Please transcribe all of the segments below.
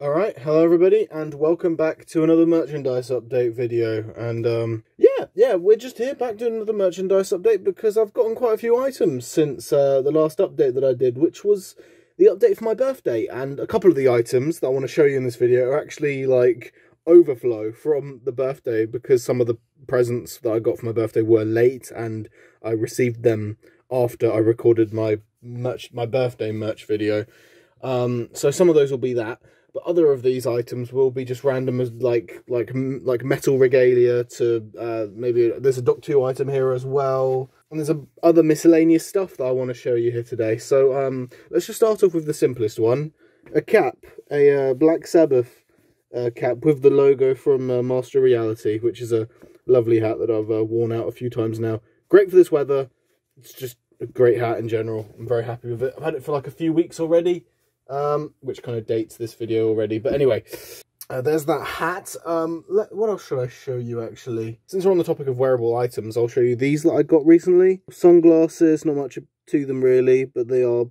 Alright, hello everybody, and welcome back to another merchandise update video. And yeah, we're just here back doing another merchandise update because I've gotten quite a few items since the last update that I did, which was the update for my birthday. And a couple of the items that I want to show you in this video are actually like overflow from the birthday, because some of the presents that I got for my birthday were late and I received them after I recorded my birthday merch video. So some of those will be that. But other of these items will be just random, as like metal regalia to maybe there's a Doc 2 item here as well, and there's other miscellaneous stuff that I want to show you here today. So let's just start off with the simplest one: a cap, a Black Sabbath cap with the logo from Master Reality, which is a lovely hat that I've worn out a few times now. Great for this weather. It's just a great hat in general. I'm very happy with it. I've had it for like a few weeks already. Which kind of dates this video already, but anyway, there's that hat. What else should I show you, actually? Since we're on the topic of wearable items, I'll show you these that I got recently. Sunglasses, not much to them really, but they are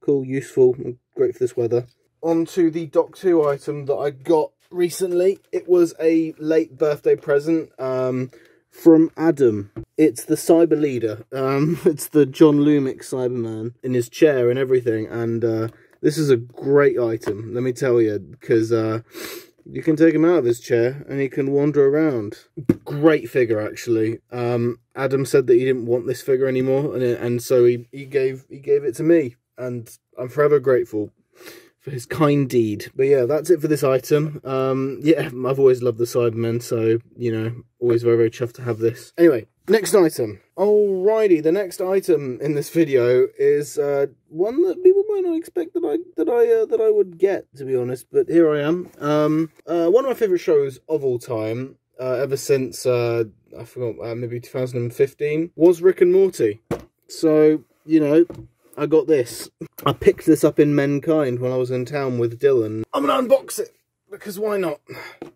cool, useful, and great for this weather. On to the Doc 2 item that I got recently. It was a late birthday present, from Adam. It's the Cyber Leader. It's the John Lumick Cyberman in his chair and everything, and this is a great item, let me tell you, because you can take him out of his chair and he can wander around. Great figure, actually. Adam said that he didn't want this figure anymore, and so he gave it to me, and I'm forever grateful for his kind deed. But yeah, that's it for this item. Yeah, I've always loved the Cybermen, so, you know, always very, very chuffed to have this. Anyway, next item. Alrighty, the next item in this video is one that people might not expect that I would get, to be honest, but here I am. One of my favourite shows of all time, ever since I forgot, maybe 2015, was Rick and Morty. So, you know, I got this. I picked this up in Mankind when I was in town with Dylan. I'm gonna unbox it, because why not?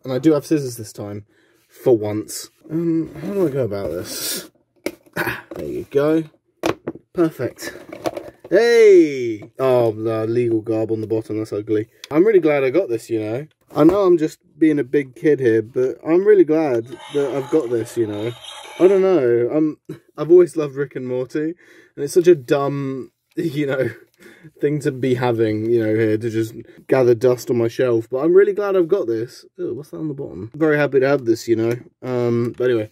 And I do have scissors this time, for once. How do I go about this? There you go. Perfect. Hey! Oh, the legal garb on the bottom, that's ugly. I'm really glad I got this, you know. I know I'm just being a big kid here, but I'm really glad that I've got this, you know. I don't know, I've always loved Rick and Morty, and it's such a dumb, you know, thing to be having, you know, here to just gather dust on my shelf, but I'm really glad I've got this. Oh, what's that on the bottom? Very happy to have this, you know. But anyway,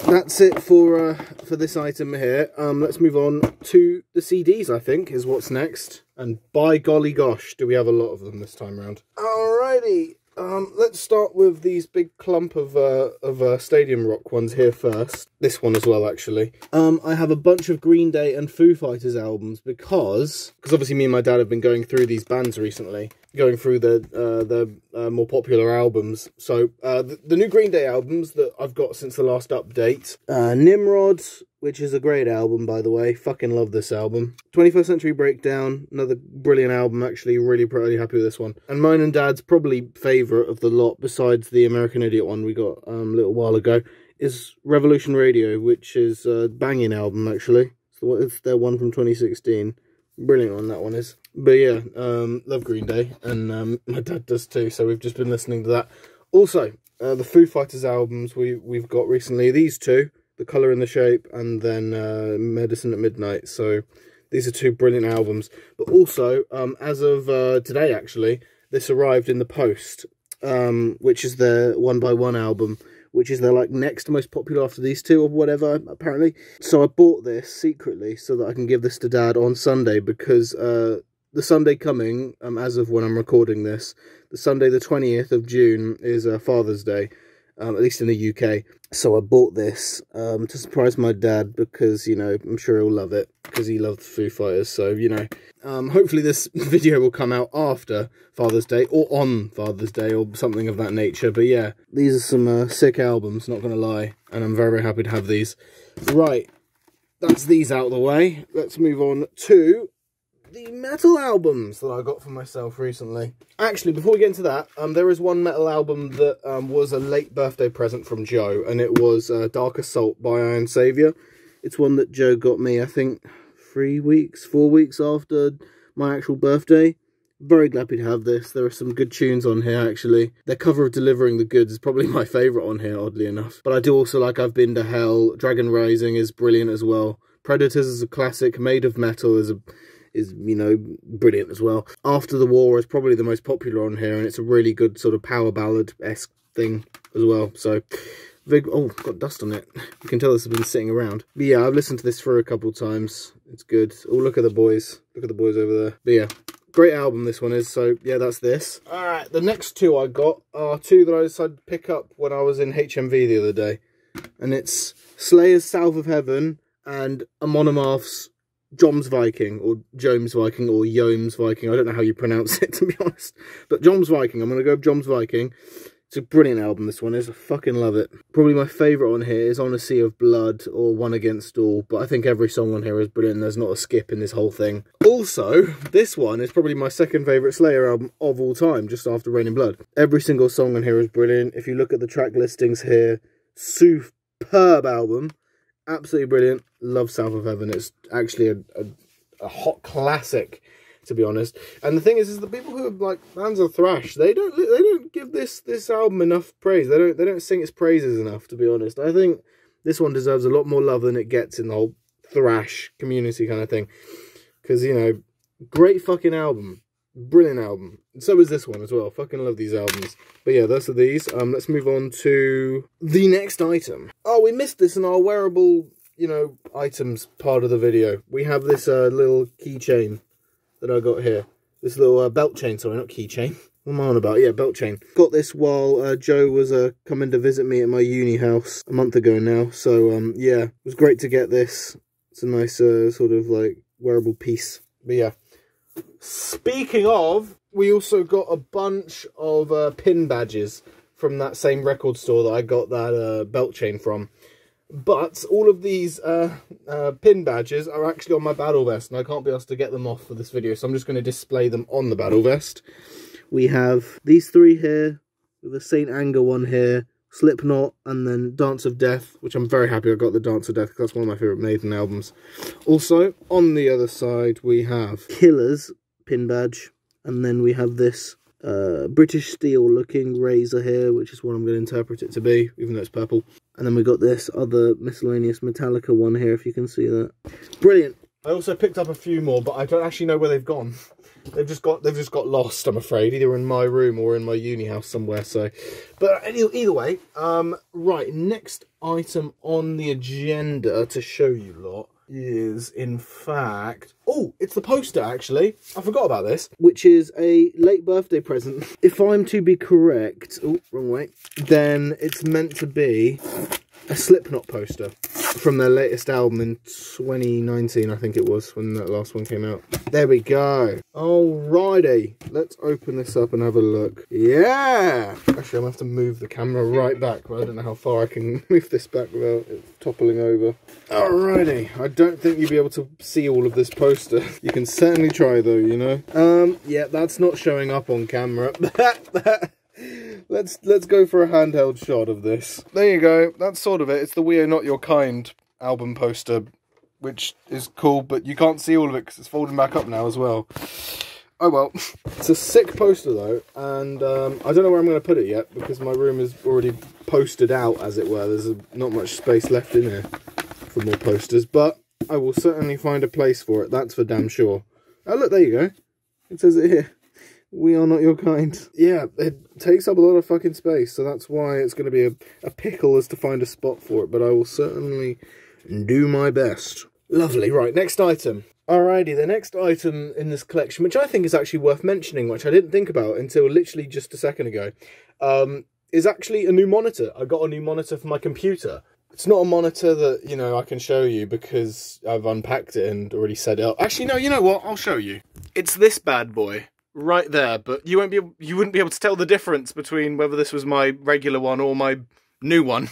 that's it for this item here. Let's move on to the CDs, I think, is what's next. And by golly gosh, do we have a lot of them this time around. Alrighty. Let's start with these big clump of Stadium Rock ones here first. This one as well, actually. I have a bunch of Green Day and Foo Fighters albums because obviously me and my dad have been going through these bands recently, going through the more popular albums. So the new Green Day albums that I've got since the last update: Nimrod, which is a great album, by the way. Fucking love this album. 21st Century Breakdown, another brilliant album, actually. Really happy with this one. And mine and Dad's probably favourite of the lot, besides the American Idiot one we got a little while ago, is Revolution Radio, which is a banging album, actually. It's their one from 2016. Brilliant one, that one is. But yeah, love Green Day, and my dad does too, so we've just been listening to that. Also, the Foo Fighters albums we've got recently, these two, The Colour and the Shape, and then Medicine at Midnight. So these are two brilliant albums. But also, as of today, actually, this arrived in the post, which is their One by One album, which is their like next most popular after these two or whatever, apparently. So I bought this secretly so that I can give this to Dad on Sunday, because the Sunday coming, as of when I'm recording this, the Sunday the 20th of June is Father's Day. At least in the UK. So I bought this to surprise my dad, because, you know, I'm sure he'll love it, because he loved Foo Fighters. So, you know, hopefully this video will come out after Father's Day, or on Father's Day, or something of that nature. But yeah, these are some sick albums, not going to lie, and I'm very, very happy to have these. Right, that's these out of the way. Let's move on to the metal albums that I got for myself recently. Actually, before we get into that, there is one metal album that was a late birthday present from Joe, and it was Dark Assault by Xavier. It's one that Joe got me, I think, 4 weeks after my actual birthday. Very happy to have this. There are some good tunes on here, actually. Their cover of Delivering the Goods is probably my favourite on here, oddly enough. But I do also like I've Been to Hell. Dragon Rising is brilliant as well. Predators is a classic. Made of Metal is you know, brilliant as well. After the War is probably the most popular on here, and it's a really good sort of power ballad-esque thing as well. So, oh, got dust on it. You can tell this has been sitting around. But yeah, I've listened to this through a couple times. It's good. Oh, look at the boys. Look at the boys over there. But yeah, great album this one is. So yeah, that's this. Alright, the next two I got are two that I decided to pick up when I was in HMV the other day. And it's Slayer's South of Heaven and Amonomath's Jom's Viking, or Jomes Viking, or Yomes Viking. I don't know how you pronounce it, to be honest. But Jom's Viking. I'm going to go with Jom's Viking. It's a brilliant album, this one is. I fucking love it. Probably my favourite on here is On a Sea of Blood or One Against All. But I think every song on here is brilliant. There's not a skip in this whole thing. Also, this one is probably my second favourite Slayer album of all time, just after Rain in Blood. Every single song on here is brilliant. If you look at the track listings here, superb album. Absolutely brilliant. Love South of Heaven. It's actually a hot classic, to be honest. And the thing is the people who are like fans of thrash, they don't give this album enough praise. They don't sing its praises enough, to be honest. I think this one deserves a lot more love than it gets in the whole thrash community kind of thing. Because, you know, great fucking album. Brilliant album. And so is this one as well. Fucking love these albums. But yeah, those are these. Let's move on to the next item. Oh, we missed this in our wearable, you know, items part of the video. We have this little keychain that I got here. This little belt chain, sorry, not keychain. What am I on about? Yeah, belt chain. Got this while Joe was coming to visit me at my uni house a month ago now. So, yeah, it was great to get this. It's a nice sort of like wearable piece. But yeah. Speaking of, we also got a bunch of pin badges from that same record store that I got that belt chain from. But all of these pin badges are actually on my battle vest, and I can't be asked to get them off for this video, so I'm just going to display them on the battle vest. We have these three here, with a Saint Anger one here, Slipknot, and then Dance of Death, which I'm very happy I got the Dance of Death, because that's one of my favourite Maiden albums. Also, on the other side, we have Killer's pin badge, and then we have this British Steel looking razor here, which is what I'm going to interpret it to be, even though it's purple. And then we got this other miscellaneous Metallica one here, if you can see that. Brilliant. I also picked up a few more, but I don't actually know where they've gone. They've just got lost, I'm afraid, either in my room or in my uni house somewhere. So, but either way, right. Next item on the agenda to show you lot is, in fact, oh, it's the poster, actually. I forgot about this, which is a late birthday present. If I'm to be correct, oh, wrong way, then it's meant to be a Slipknot poster from their latest album in 2019, I think it was, when that last one came out. There we go. Alrighty, let's open this up and have a look. Yeah! Actually, I'm gonna have to move the camera right back, but I don't know how far I can move this back without it toppling over. Alrighty, I don't think you'll be able to see all of this poster. You can certainly try though, you know. Yeah, that's not showing up on camera. Let's go for a handheld shot of this. There you go. That's sort of it. It's the We Are Not Your Kind album poster, which is cool, but you can't see all of it because it's folding back up now as well. Oh well. It's a sick poster though, and I don't know where I'm going to put it yet because my room is already posted out, as it were. There's not much space left in here for more posters, but I will certainly find a place for it. That's for damn sure. Oh look, there you go. It says it here. We Are Not Your Kind. Yeah, it takes up a lot of fucking space, so that's why it's going to be a pickle as to find a spot for it, but I will certainly do my best. Lovely. Right, next item. Alrighty, the next item in this collection, which I think is actually worth mentioning, which I didn't think about until literally just a second ago, is actually a new monitor. I got a new monitor for my computer. It's not a monitor that, you know, I can show you because I've unpacked it and already set it up. Actually, no, you know what? I'll show you. It's this bad boy. Right there, but you wouldn't be able to tell the difference between whether this was my regular one or my new one,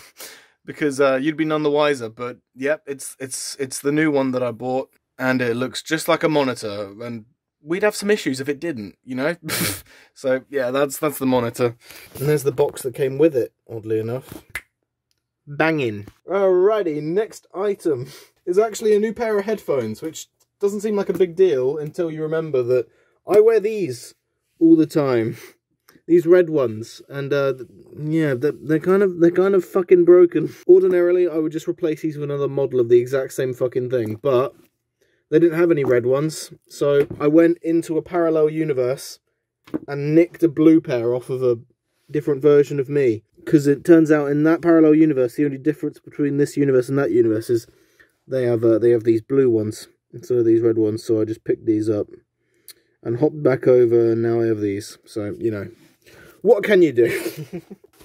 because you'd be none the wiser. But yep, it's the new one that I bought, and it looks just like a monitor, and we'd have some issues if it didn't, you know. So yeah, that's the monitor, and there's the box that came with it. Oddly enough, banging. Alrighty, next item is actually a new pair of headphones, which doesn't seem like a big deal until you remember that I wear these all the time. These red ones, and yeah, they're kind of fucking broken. Ordinarily, I would just replace these with another model of the exact same fucking thing, but they didn't have any red ones, so I went into a parallel universe and nicked a blue pair off of a different version of me. Because it turns out in that parallel universe, the only difference between this universe and that universe is they have these blue ones instead of these red ones. So I just picked these up and hopped back over, and now I have these. So, you know, what can you do?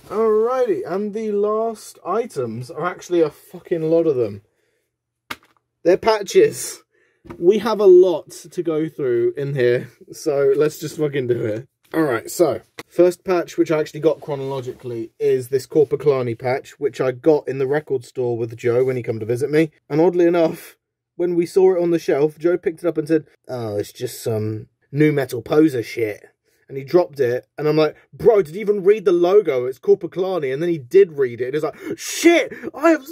Alrighty, and the last items are actually a fucking lot of them. They're patches. We have a lot to go through in here, so let's just fucking do it. Alright, so, first patch, which I actually got chronologically, is this Corpaclani patch, which I got in the record store with Joe when he came to visit me. And oddly enough, when we saw it on the shelf, Joe picked it up and said, "Oh, it's just some new metal poser shit." And he dropped it, and I'm like, "Bro, did you even read the logo? It's Corpaclani." And then he did read it, and he's like, "Shit, I am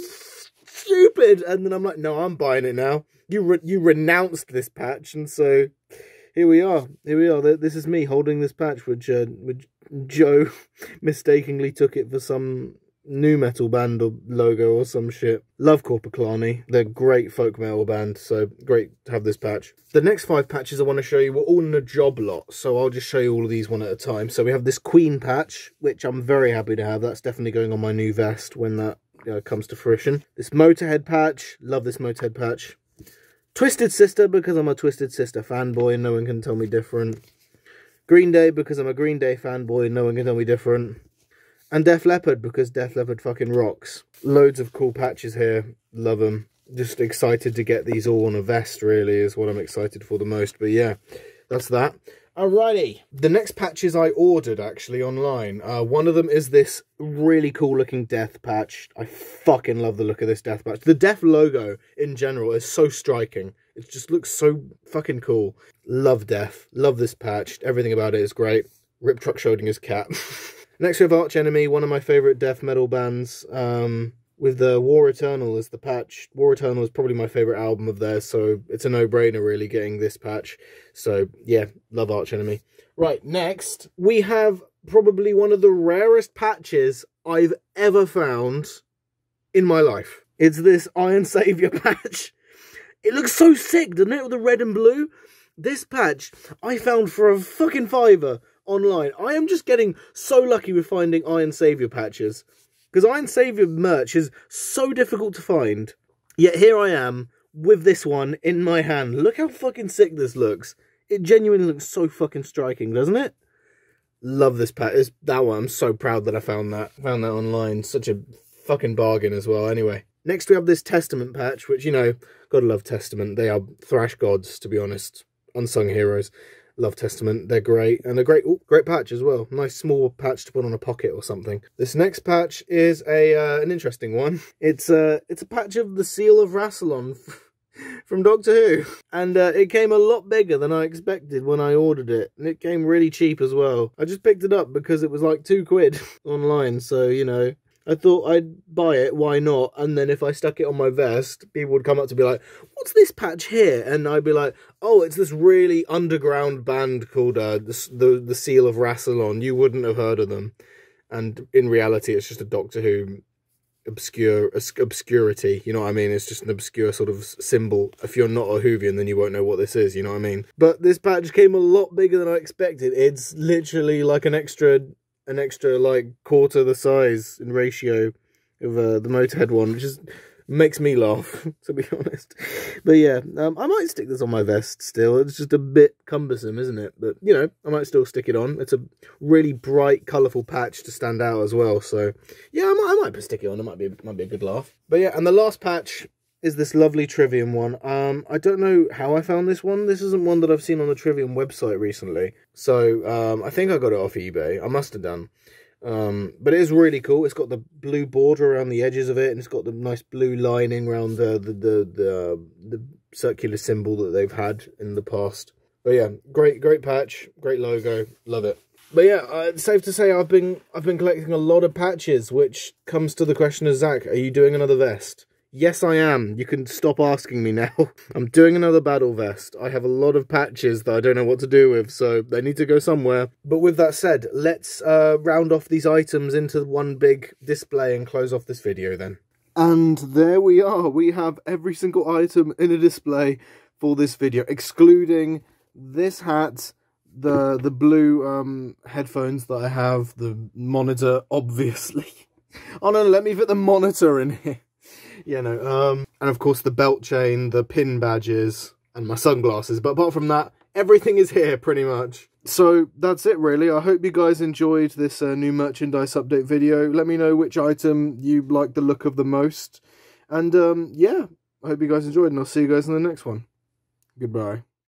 stupid." And then I'm like, "No, I'm buying it now. You renounced this patch," and so here we are. Here we are. This is me holding this patch, which Joe mistakenly took it for some new metal band or logo or some shit. Love Corpaclani. They're a great folk metal band, so great to have this patch. The next 5 patches I want to show you were all in a job lot, so I'll just show you all of these one at a time. So we have this Queen patch, which I'm very happy to have. That's definitely going on my new vest when that comes to fruition. This Motorhead patch. Love this Motorhead patch. Twisted Sister, because I'm a Twisted Sister fanboy, no one can tell me different. Green Day, because I'm a Green Day fanboy, no one can tell me different. And Def Leppard, because Def Leppard fucking rocks. Loads of cool patches here, love them. Just excited to get these all on a vest, really, is what I'm excited for the most. But yeah, that's that. Alrighty, the next patches I ordered actually online. One of them is this really cool looking Death patch. I fucking love the look of this Death patch. The Death logo in general is so striking. It just looks so fucking cool. Love Death, love this patch. Everything about it is great. Rip Truck Schrodinger's cat. Next we have Arch Enemy, one of my favourite death metal bands. With the War Eternal as the patch. War Eternal is probably my favourite album of theirs, so it's a no-brainer really getting this patch. So yeah, love Arch Enemy. Right, next we have probably one of the rarest patches I've ever found in my life. It's this Iron Saviour patch. It looks so sick, doesn't it, with the red and blue? This patch I found for a fucking $5 online. I am just getting so lucky with finding Iron Saviour patches. Because Iron Saviour merch is so difficult to find. Yet here I am with this one in my hand. Look how fucking sick this looks. It genuinely looks so fucking striking, doesn't it? Love this patch. It's that one. I'm so proud that I found that. Found that online. Such a fucking bargain as well. Anyway. Next we have this Testament patch, which, you know, gotta love Testament. They are thrash gods, to be honest. Unsung heroes. Love Testament, they're great, and a great patch as well. Nice small patch to put on a pocket or something. This next patch is an interesting one. It's a patch of the Seal of Rassilon from Doctor Who, and it came a lot bigger than I expected when I ordered it, and it came really cheap as well. I just picked it up because it was like £2 online, so you know. I thought I'd buy it, why not? And then if I stuck it on my vest, people would come up to be like, "What's this patch here?" And I'd be like, "Oh, it's this really underground band called the Seal of Rassilon. You wouldn't have heard of them." And in reality, it's just a Doctor Who obscurity, you know what I mean? It's just an obscure sort of symbol. If you're not a Whovian, then you won't know what this is, you know what I mean? But this patch came a lot bigger than I expected. It's literally like an extra like quarter the size in ratio of the Motorhead one, which is makes me laugh, to be honest. But yeah, I might stick this on my vest still. It's just a bit cumbersome, isn't it? But you know, I might still stick it on. It's a really bright, colourful patch to stand out as well. So yeah, I might stick it on. It might be a good laugh. But yeah, and the last patch is this lovely Trivium one. I don't know how I found this one. This isn't one that I've seen on the Trivium website recently. So I think I got it off eBay. I must have done. But it is really cool. It's got the blue border around the edges of it, and it's got the nice blue lining around the circular symbol that they've had in the past. But yeah, great patch, great logo, love it. But yeah, it's safe to say I've been collecting a lot of patches, which comes to the question of, Zach, are you doing another vest? Yes, I am. You can stop asking me now. I'm doing another battle vest. I have a lot of patches that I don't know what to do with, so they need to go somewhere. But with that said, let's round off these items into one big display and close off this video then. And there we are. We have every single item in a display for this video, excluding this hat, the blue headphones that I have, the monitor, obviously. Oh no, let me fit the monitor in here. Yeah, no, and of course the belt chain, the pin badges, and my sunglasses. But apart from that, everything is here, pretty much. So, that's it, really. I hope you guys enjoyed this new merchandise update video. Let me know which item you like the look of the most. And, yeah, I hope you guys enjoyed, and I'll see you guys in the next one. Goodbye.